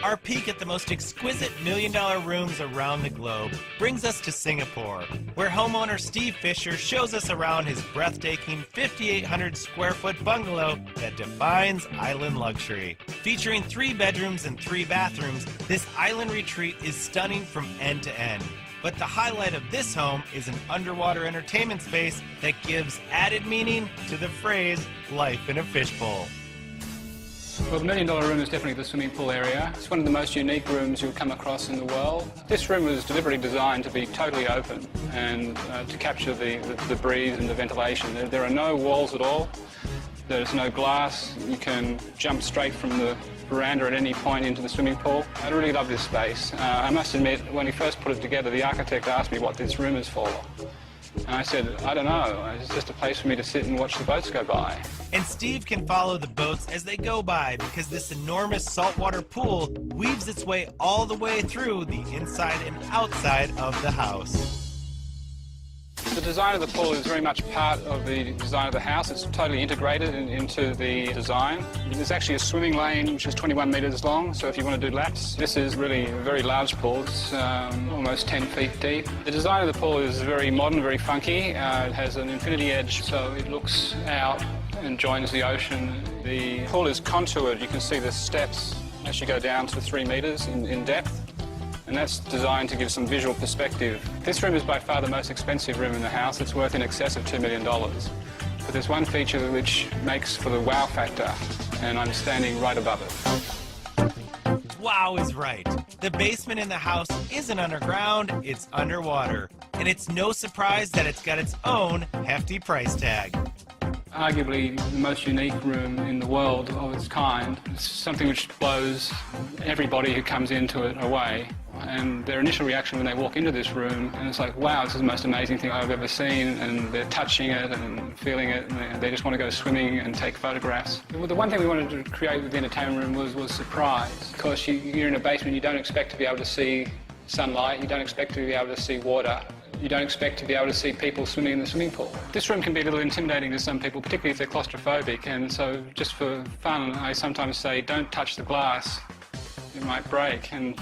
Our peek at the most exquisite million-dollar rooms around the globe brings us to Singapore, where homeowner Steve Fisher shows us around his breathtaking 5,800 square foot bungalow that defines island luxury. Featuring 3 bedrooms and 3 bathrooms, this island retreat is stunning from end to end. But the highlight of this home is an underwater entertainment space that gives added meaning to the phrase, life in a fishbowl. Well, the $1 million room is definitely the swimming pool area. It's one of the most unique rooms you'll come across in the world. This room was deliberately designed to be totally open and to capture the breeze and the ventilation. There are no walls at all. There's no glass. You can jump straight from the veranda at any point into the swimming pool. I really love this space. I must admit, when we first put it together, the architect asked me what this room is for. And I said, I don't know, it's just a place for me to sit and watch the boats go by. And Steve can follow the boats as they go by because this enormous saltwater pool weaves its way all the way through the inside and outside of the house. The design of the pool is very much part of the design of the house. It's totally integrated into the design. There's actually a swimming lane which is 21 metres long, so if you want to do laps, this is really a very large pool. It's almost 10 feet deep. The design of the pool is very modern, very funky. It has an infinity edge, so it looks out and joins the ocean. The pool is contoured. You can see the steps as you go down to 3 metres in depth. And that's designed to give some visual perspective. This room is by far the most expensive room in the house. It's worth in excess of $2 million. But there's one feature which makes for the wow factor, and I'm standing right above it. Wow is right. The basement in the house isn't underground, it's underwater. And it's no surprise that it's got its own hefty price tag. Arguably the most unique room in the world of its kind. It's something which blows everybody who comes into it away. And their initial reaction when they walk into this room, and it's like, wow, this is the most amazing thing I've ever seen, and they're touching it and feeling it, and they just want to go swimming and take photographs. The one thing we wanted to create with the entertainment room was surprise. Because you're in a basement, you don't expect to be able to see sunlight, you don't expect to be able to see water. You don't expect to be able to see people swimming in the swimming pool. This room can be a little intimidating to some people, particularly if they're claustrophobic, and so just for fun, I sometimes say, don't touch the glass, it might break, and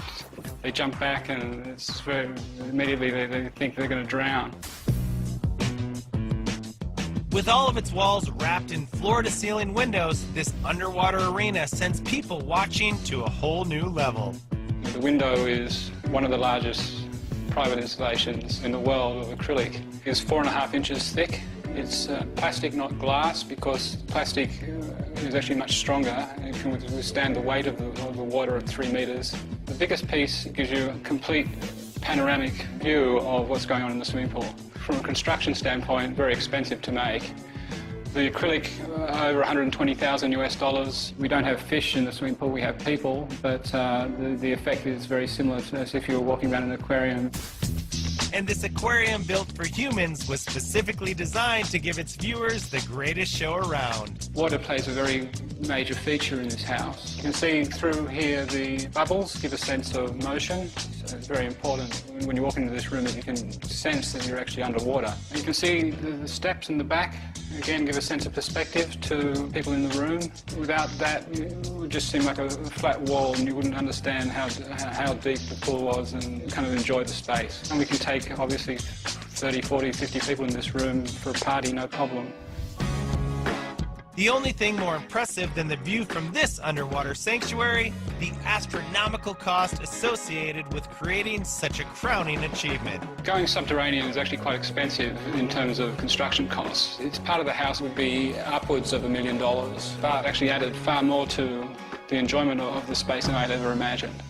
they jump back and it's very, immediately they think they're going to drown. With all of its walls wrapped in floor-to-ceiling windows, this underwater arena sends people watching to a whole new level. The window is one of the largest private installations in the world of acrylic. It's 4.5 inches thick. It's plastic, not glass, because plastic is actually much stronger and can withstand the weight of the water at 3 metres. The biggest piece gives you a complete panoramic view of what's going on in the swimming pool. From a construction standpoint, very expensive to make. The acrylic, over $120,000 US. We don't have fish in the swimming pool, we have people, but the effect is very similar to as if you were walking around an aquarium. And this aquarium built for humans was specifically designed to give its viewers the greatest show around. Water plays a very major feature in this house. You can see through here the bubbles give a sense of motion. So it's very important when you walk into this room that you can sense that you're actually underwater. And you can see the steps in the back, again, give a sense of perspective to people in the room. Without that, it would just seem like a flat wall and you wouldn't understand how deep the pool was and kind of enjoy the space. And we can take, obviously, 30, 40, 50 people in this room for a party, no problem. The only thing more impressive than the view from this underwater sanctuary, the astronomical cost associated with creating such a crowning achievement. Going subterranean is actually quite expensive in terms of construction costs. It's part of the house would be upwards of $1 million, but actually added far more to the enjoyment of the space than I'd ever imagined.